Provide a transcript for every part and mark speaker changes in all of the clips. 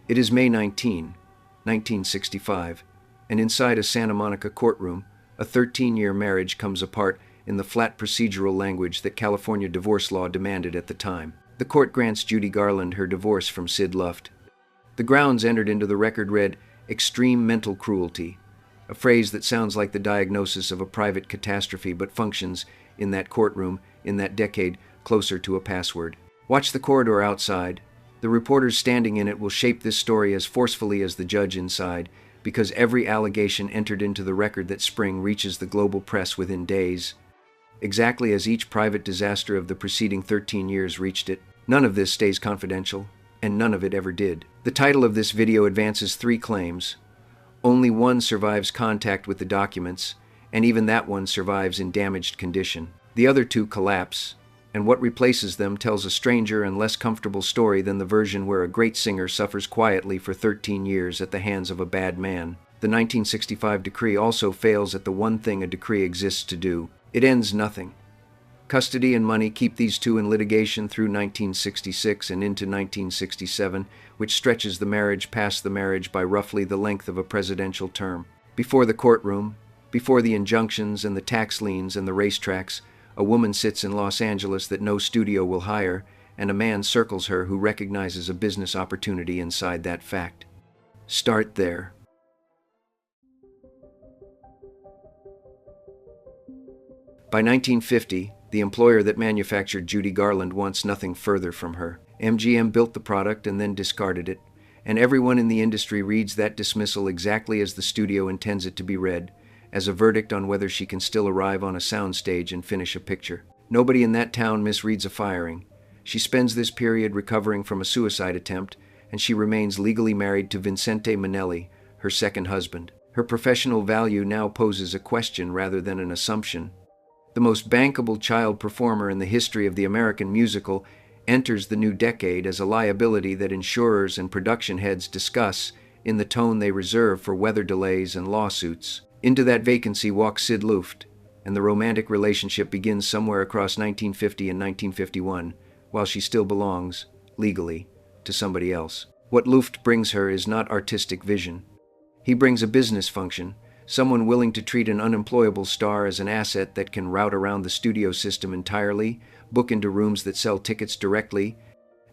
Speaker 1: It is May 19, 1965, and inside a Santa Monica courtroom, a 13-year marriage comes apart in the flat procedural language that California divorce law demanded at the time. The court grants Judy Garland her divorce from Sid Luft. The grounds entered into the record read, "extreme mental cruelty," a phrase that sounds like the diagnosis of a private catastrophe but functions, in that courtroom, in that decade, closer to a password. Watch the corridor outside. The reporters standing in it will shape this story as forcefully as the judge inside, because every allegation entered into the record that spring reaches the global press within days, exactly as each private disaster of the preceding 13 years reached it. None of this stays confidential, and none of it ever did. The title of this video advances 3 claims. Only one survives contact with the documents, and even that one survives in damaged condition. The other 2 collapse, and what replaces them tells a stranger and less comfortable story than the version where a great singer suffers quietly for 13 years at the hands of a bad man. The 1965 decree also fails at the one thing a decree exists to do. It ends nothing. Custody and money keep these 2 in litigation through 1966 and into 1967, which stretches the marriage past the marriage by roughly the length of a presidential term. Before the courtroom, before the injunctions and the tax liens and the racetracks, a woman sits in Los Angeles that no studio will hire, and a man circles her who recognizes a business opportunity inside that fact. Start there. By 1950, the employer that manufactured Judy Garland wants nothing further from her. MGM built the product and then discarded it, and everyone in the industry reads that dismissal exactly as the studio intends it to be read, as a verdict on whether she can still arrive on a soundstage and finish a picture. Nobody in that town misreads a firing. She spends this period recovering from a suicide attempt, and she remains legally married to Vincente Minnelli, her second husband. Her professional value now poses a question rather than an assumption. The most bankable child performer in the history of the American musical enters the new decade as a liability that insurers and production heads discuss in the tone they reserve for weather delays and lawsuits. Into that vacancy walks Sid Luft, and the romantic relationship begins somewhere across 1950 and 1951, while she still belongs, legally, to somebody else. What Luft brings her is not artistic vision. He brings a business function, someone willing to treat an unemployable star as an asset that can route around the studio system entirely, book into rooms that sell tickets directly,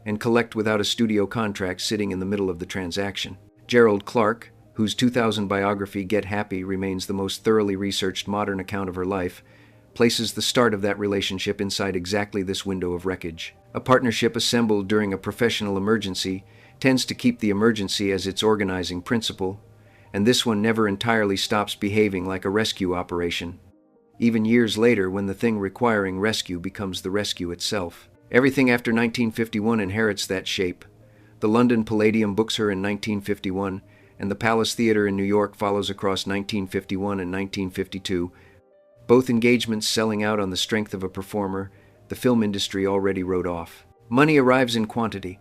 Speaker 1: and collect without a studio contract sitting in the middle of the transaction. Gerald Clark, whose 2000 biography Get Happy remains the most thoroughly researched modern account of her life, places the start of that relationship inside exactly this window of wreckage. A partnership assembled during a professional emergency tends to keep the emergency as its organizing principle, and this one never entirely stops behaving like a rescue operation, even years later when the thing requiring rescue becomes the rescue itself. Everything after 1951 inherits that shape. The London Palladium books her in 1951, and the Palace Theatre in New York follows across 1951 and 1952, both engagements selling out on the strength of a performer the film industry already wrote off. Money arrives in quantity.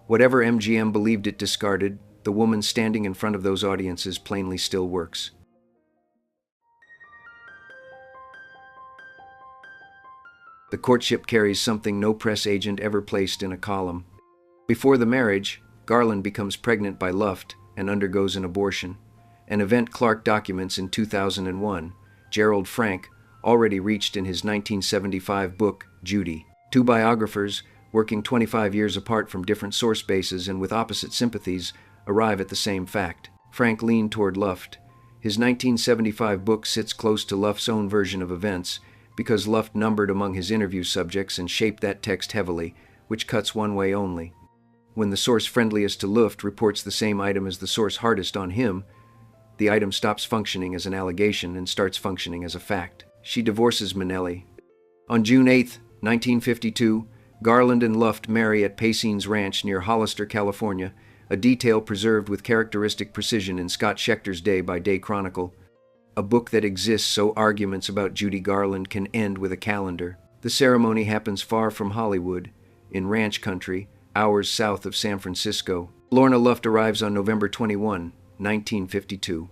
Speaker 1: Whatever MGM believed it discarded, the woman standing in front of those audiences plainly still works. The courtship carries something no press agent ever placed in a column. Before the marriage, Garland becomes pregnant by Luft and undergoes an abortion, an event Clark documents in 2001. Gerald Frank already reached in his 1975 book, Judy. 2 biographers, working 25 years apart from different source bases and with opposite sympathies, arrive at the same fact. Frank leaned toward Luft. His 1975 book sits close to Luft's own version of events because Luft numbered among his interview subjects and shaped that text heavily, which cuts one way only. When the source friendliest to Luft reports the same item as the source hardest on him, the item stops functioning as an allegation and starts functioning as a fact. She divorces Minnelli. On June 8, 1952, Garland and Luft marry at Paysine's Ranch near Hollister, California, a detail preserved with characteristic precision in Scott Schechter's Day by Day Chronicle, a book that exists so arguments about Judy Garland can end with a calendar. The ceremony happens far from Hollywood, in ranch country, hours south of San Francisco. Lorna Luft arrives on November 21, 1952.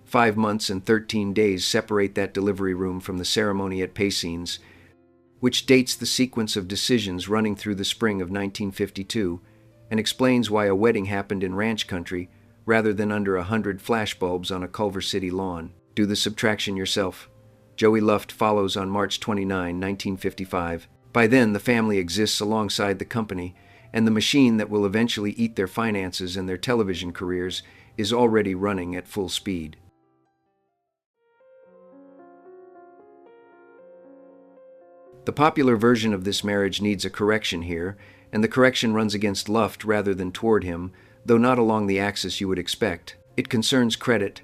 Speaker 1: 5 months and 13 days separate that delivery room from the ceremony at Paysine's, which dates the sequence of decisions running through the spring of 1952 and explains why a wedding happened in ranch country rather than under 100 flashbulbs on a Culver City lawn. Do the subtraction yourself. Joey Luft follows on March 29, 1955. By then, the family exists alongside the company, and the machine that will eventually eat their finances and their television careers is already running at full speed. The popular version of this marriage needs a correction here, and the correction runs against Luft rather than toward him, though not along the axis you would expect. It concerns credit.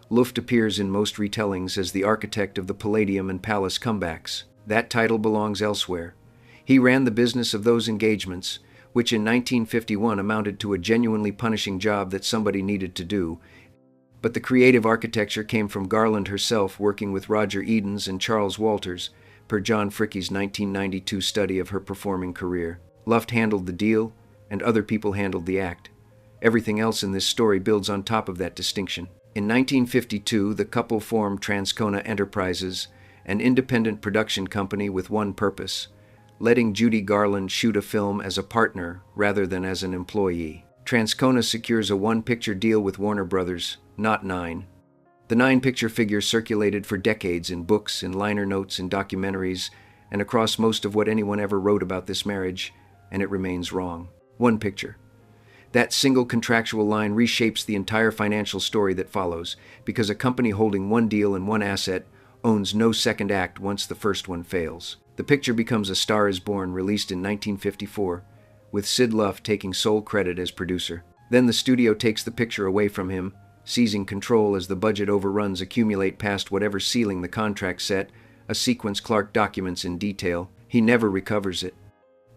Speaker 1: Luft appears in most retellings as the architect of the Palladium and Palace comebacks. That title belongs elsewhere. He ran the business of those engagements, which in 1951 amounted to a genuinely punishing job that somebody needed to do. But the creative architecture came from Garland herself, working with Roger Edens and Charles Walters, per John Fricke's 1992 study of her performing career. Luft handled the deal, and other people handled the act. Everything else in this story builds on top of that distinction. In 1952, the couple formed Transcona Enterprises, an independent production company with one purpose: letting Judy Garland shoot a film as a partner rather than as an employee. Transcona secures a one-picture deal with Warner Brothers, not 9. The 9-picture figure circulated for decades in books, in liner notes, in documentaries, and across most of what anyone ever wrote about this marriage, and it remains wrong. One picture. That single contractual line reshapes the entire financial story that follows, because a company holding one deal and one asset owns no second act once the first one fails. The picture becomes A Star is Born, released in 1954, with Sid Luft taking sole credit as producer. Then the studio takes the picture away from him, seizing control as the budget overruns accumulate past whatever ceiling the contract set. A sequence Clark documents in detail. He never recovers it.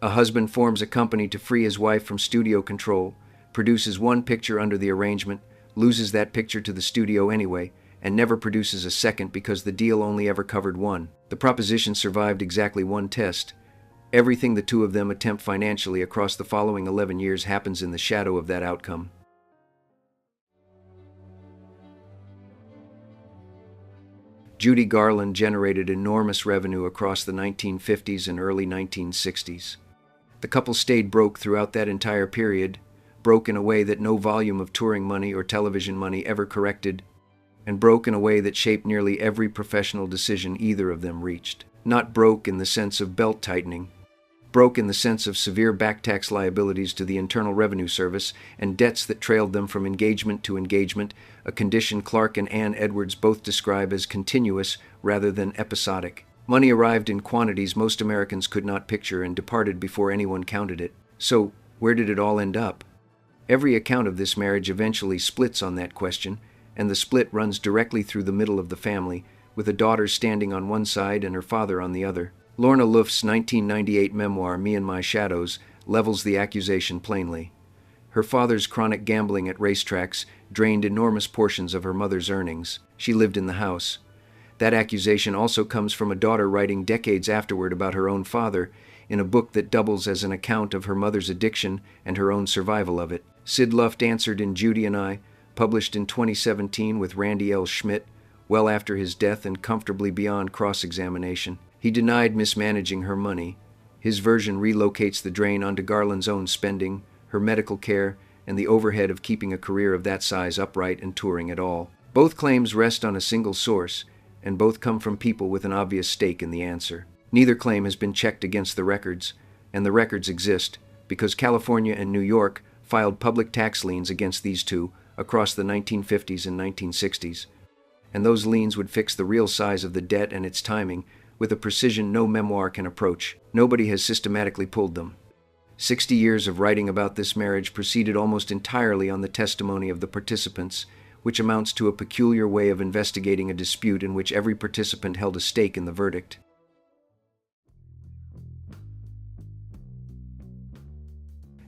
Speaker 1: A husband forms a company to free his wife from studio control, produces one picture under the arrangement, loses that picture to the studio anyway, and never produces a second because the deal only ever covered one. The proposition survived exactly one test. Everything the two of them attempt financially across the following 11 years happens in the shadow of that outcome. Judy Garland generated enormous revenue across the 1950s and early 1960s. The couple stayed broke throughout that entire period, broke in a way that no volume of touring money or television money ever corrected, and broke in a way that shaped nearly every professional decision either of them reached. Not broke in the sense of belt tightening, broke in the sense of severe back tax liabilities to the Internal Revenue Service and debts that trailed them from engagement to engagement, a condition Clark and Ann Edwards both describe as continuous rather than episodic. Money arrived in quantities most Americans could not picture and departed before anyone counted it. So, where did it all end up? Every account of this marriage eventually splits on that question, and the split runs directly through the middle of the family, with a daughter standing on one side and her father on the other. Lorna Luft's 1998 memoir, Me and My Shadows, levels the accusation plainly. Her father's chronic gambling at racetracks drained enormous portions of her mother's earnings. She lived in the house. That accusation also comes from a daughter writing decades afterward about her own father in a book that doubles as an account of her mother's addiction and her own survival of it. Sid Luft answered in Judy and I, published in 2017 with Randy L. Schmidt, well after his death and comfortably beyond cross-examination. He denied mismanaging her money. His version relocates the drain onto Garland's own spending, her medical care, and the overhead of keeping a career of that size upright and touring at all. Both claims rest on a single source, and both come from people with an obvious stake in the answer. Neither claim has been checked against the records, and the records exist because California and New York filed public tax liens against these two across the 1950s and 1960s. And those liens would fix the real size of the debt and its timing with a precision no memoir can approach. Nobody has systematically pulled them. 60 years of writing about this marriage proceeded almost entirely on the testimony of the participants, which amounts to a peculiar way of investigating a dispute in which every participant held a stake in the verdict.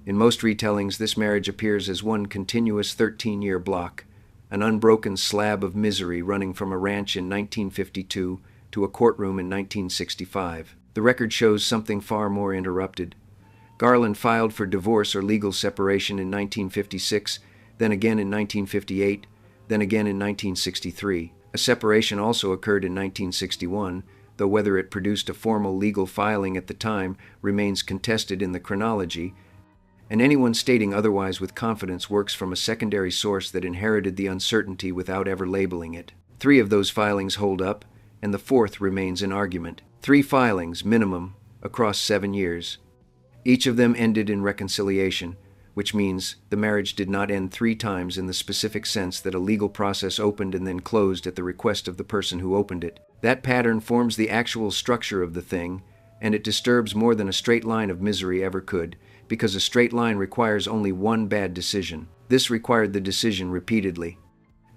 Speaker 1: In most retellings, this marriage appears as one continuous 13-year block, an unbroken slab of misery running from a ranch in 1952 to a courtroom in 1965. The record shows something far more interrupted. Garland filed for divorce or legal separation in 1956, then again in 1958, then again in 1963. A separation also occurred in 1961, though whether it produced a formal legal filing at the time remains contested in the chronology, and anyone stating otherwise with confidence works from a secondary source that inherited the uncertainty without ever labeling it. 3 of those filings hold up, and the 4th remains in argument. 3 filings, minimum, across 7 years. Each of them ended in reconciliation, which means the marriage did not end 3 times in the specific sense that a legal process opened and then closed at the request of the person who opened it. That pattern forms the actual structure of the thing, and it disturbs more than a straight line of misery ever could, because a straight line requires only one bad decision. This required the decision repeatedly.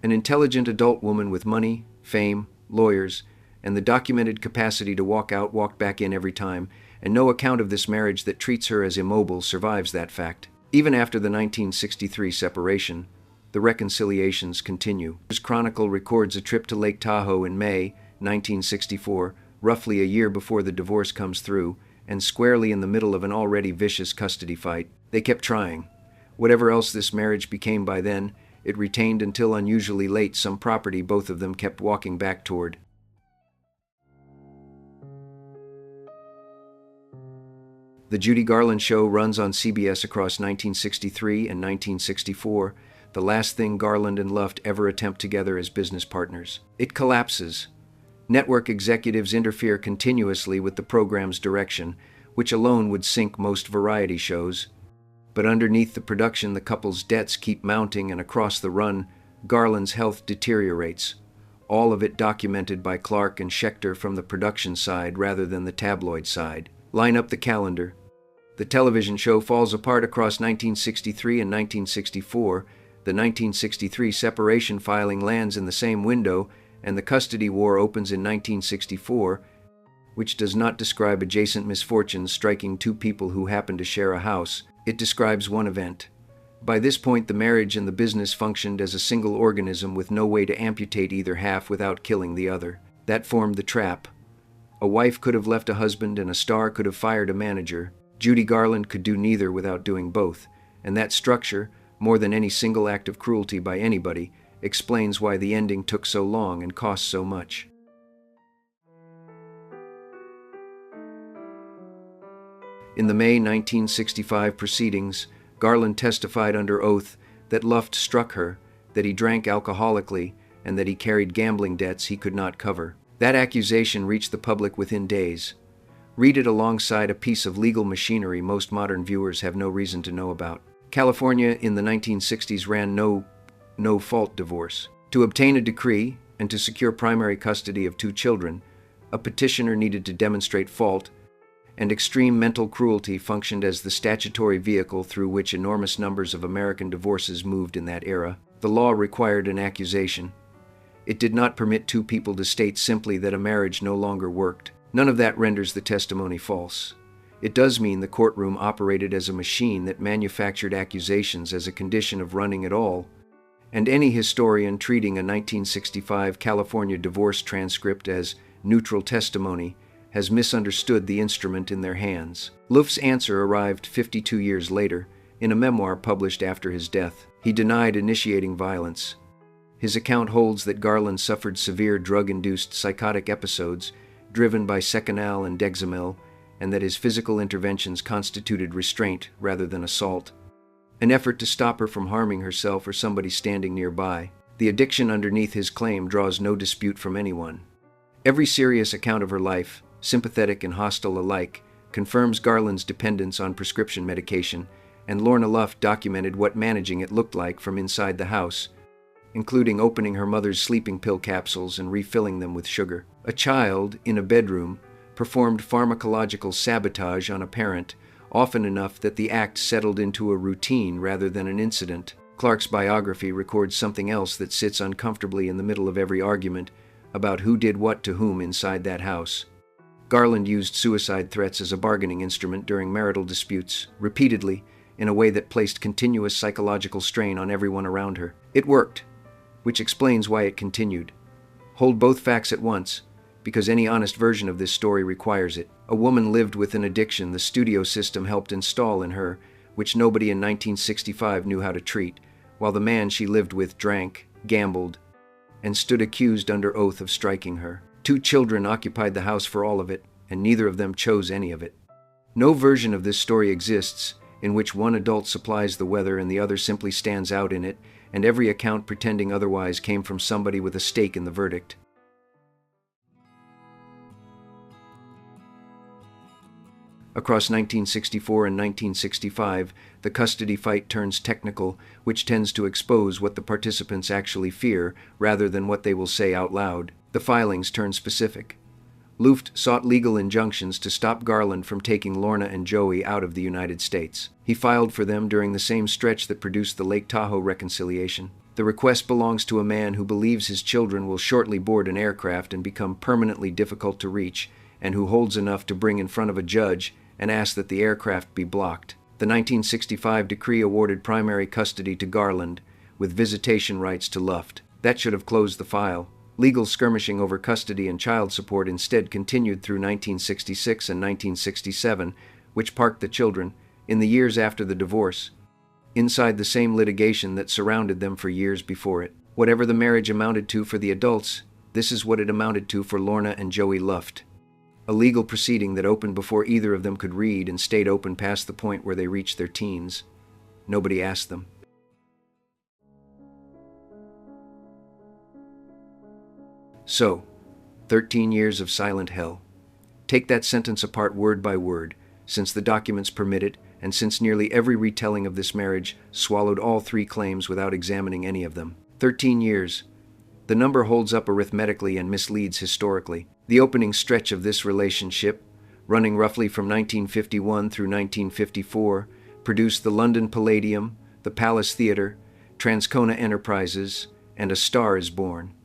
Speaker 1: An intelligent adult woman with money, fame, lawyers, and the documented capacity to walk out, walk back in every time, and no account of this marriage that treats her as immobile survives that fact. Even after the 1963 separation, the reconciliations continue. His Chronicle records a trip to Lake Tahoe in May 1964, roughly a year before the divorce comes through, and squarely in the middle of an already vicious custody fight. They kept trying. Whatever else this marriage became by then, it retained until unusually late some property both of them kept walking back toward. The Judy Garland Show runs on CBS across 1963 and 1964, the last thing Garland and Luft ever attempt together as business partners. It collapses. Network executives interfere continuously with the program's direction, which alone would sink most variety shows. But underneath the production, the couple's debts keep mounting, and across the run, Garland's health deteriorates. All of it documented by Clark and Schechter from the production side rather than the tabloid side. Line up the calendar. The television show falls apart across 1963 and 1964. The 1963 separation filing lands in the same window, and the custody war opens in 1964, which does not describe adjacent misfortunes striking 2 people who happen to share a house. It describes one event. By this point, the marriage and the business functioned as a single organism with no way to amputate either half without killing the other. That formed the trap. A wife could have left a husband, and a star could have fired a manager. Judy Garland could do neither without doing both, and that structure, more than any single act of cruelty by anybody, explains why the ending took so long and cost so much. In the May 1965 proceedings, Garland testified under oath that Luft struck her, that he drank alcoholically, and that he carried gambling debts he could not cover. That accusation reached the public within days. Read it alongside a piece of legal machinery most modern viewers have no reason to know about. California in the 1960s ran no-fault divorce. To obtain a decree and to secure primary custody of 2 children, a petitioner needed to demonstrate fault, and extreme mental cruelty functioned as the statutory vehicle through which enormous numbers of American divorces moved in that era. The law required an accusation. It did not permit 2 people to state simply that a marriage no longer worked. None of that renders the testimony false. It does mean the courtroom operated as a machine that manufactured accusations as a condition of running at all, and any historian treating a 1965 California divorce transcript as neutral testimony has misunderstood the instrument in their hands. Luft's answer arrived 52 years later, in a memoir published after his death. He denied initiating violence. His account holds that Garland suffered severe drug-induced psychotic episodes driven by Seconal and Dexamyl, and that his physical interventions constituted restraint rather than assault, an effort to stop her from harming herself or somebody standing nearby. The addiction underneath his claim draws no dispute from anyone. Every serious account of her life, sympathetic and hostile alike, confirms Garland's dependence on prescription medication, and Lorna Luft documented what managing it looked like from inside the house, including opening her mother's sleeping pill capsules and refilling them with sugar. A child, in a bedroom, performed pharmacological sabotage on a parent, often enough that the act settled into a routine rather than an incident. Clark's biography records something else that sits uncomfortably in the middle of every argument about who did what to whom inside that house. Garland used suicide threats as a bargaining instrument during marital disputes, repeatedly, in a way that placed continuous psychological strain on everyone around her. It worked, which explains why it continued. Hold both facts at once, because any honest version of this story requires it. A woman lived with an addiction the studio system helped install in her, which nobody in 1965 knew how to treat, while the man she lived with drank, gambled, and stood accused under oath of striking her. 2 children occupied the house for all of it, and neither of them chose any of it. No version of this story exists, in which one adult supplies the weather and the other simply stands out in it, and every account pretending otherwise came from somebody with a stake in the verdict. Across 1964 and 1965, the custody fight turns technical, which tends to expose what the participants actually fear rather than what they will say out loud. The filings turn specific. Luft sought legal injunctions to stop Garland from taking Lorna and Joey out of the United States. He filed for them during the same stretch that produced the Lake Tahoe reconciliation. The request belongs to a man who believes his children will shortly board an aircraft and become permanently difficult to reach, and who holds enough to bring in front of a judge and ask that the aircraft be blocked. The 1965 decree awarded primary custody to Garland, with visitation rights to Luft. That should have closed the file. Legal skirmishing over custody and child support instead continued through 1966 and 1967, which parked the children, in the years after the divorce, inside the same litigation that surrounded them for years before it. Whatever the marriage amounted to for the adults, this is what it amounted to for Lorna and Joey Luft. A legal proceeding that opened before either of them could read and stayed open past the point where they reached their teens. Nobody asked them. So, 13 years of silent hell. Take that sentence apart word by word, since the documents permit it, and since nearly every retelling of this marriage swallowed all three claims without examining any of them. 13 years. The number holds up arithmetically and misleads historically. The opening stretch of this relationship, running roughly from 1951 through 1954, produced the London Palladium, the Palace Theatre, Transcona Enterprises, and A Star is Born,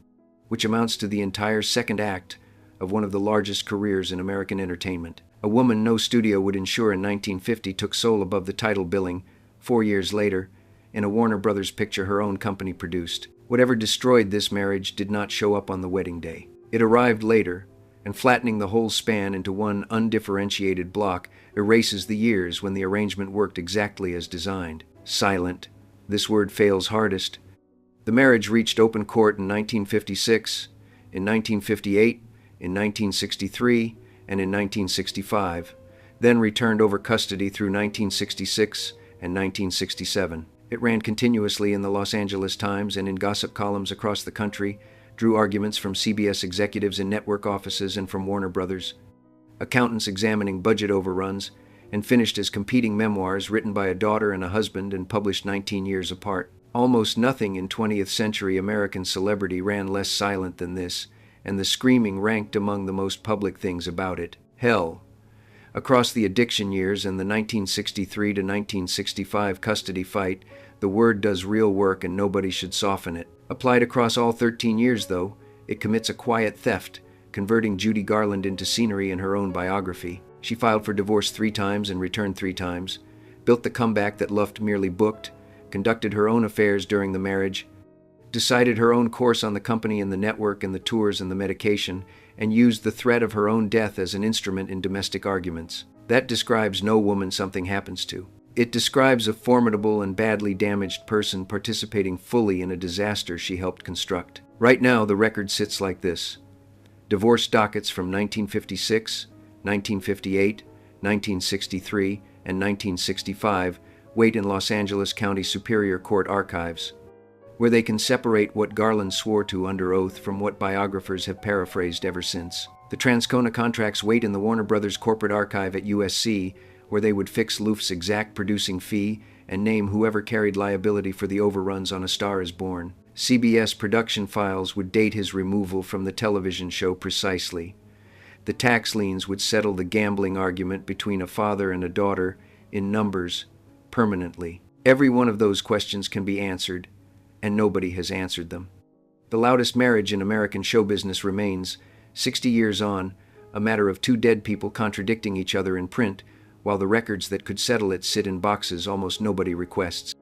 Speaker 1: which amounts to the entire second act of one of the largest careers in American entertainment. A woman no studio would insure in 1950 took soul above the title billing, 4 years later, in a Warner Brothers picture her own company produced. Whatever destroyed this marriage did not show up on the wedding day. It arrived later, and flattening the whole span into one undifferentiated block erases the years when the arrangement worked exactly as designed. Silent. This word fails hardest. The marriage reached open court in 1956, in 1958, in 1963, and in 1965, then returned over custody through 1966 and 1967. It ran continuously in the Los Angeles Times and in gossip columns across the country, drew arguments from CBS executives in network offices and from Warner Brothers, accountants examining budget overruns, and finished as competing memoirs written by a daughter and a husband and published 19 years apart. Almost nothing in 20th century American celebrity ran less silent than this, and the screaming ranked among the most public things about it. Hell. Across the addiction years and the 1963 to 1965 custody fight, the word does real work and nobody should soften it. Applied across all 13 years, though, it commits a quiet theft, converting Judy Garland into scenery in her own biography. She filed for divorce 3 times and returned 3 times, built the comeback that Luft merely booked, conducted her own affairs during the marriage, decided her own course on the company and the network and the tours and the medication, and used the threat of her own death as an instrument in domestic arguments. That describes no woman something happens to. It describes a formidable and badly damaged person participating fully in a disaster she helped construct. Right now, the record sits like this. Divorce dockets from 1956, 1958, 1963, and 1965 wait in Los Angeles County Superior Court archives, where they can separate what Garland swore to under oath from what biographers have paraphrased ever since. The Transcona contracts wait in the Warner Brothers corporate archive at USC, where they would fix Luft's exact producing fee and name whoever carried liability for the overruns on A Star is Born. CBS production files would date his removal from the television show precisely. The tax liens would settle the gambling argument between a father and a daughter in numbers permanently. Every one of those questions can be answered, and nobody has answered them. The loudest marriage in American show business remains, 60 years on, a matter of 2 dead people contradicting each other in print, while the records that could settle it sit in boxes almost nobody requests.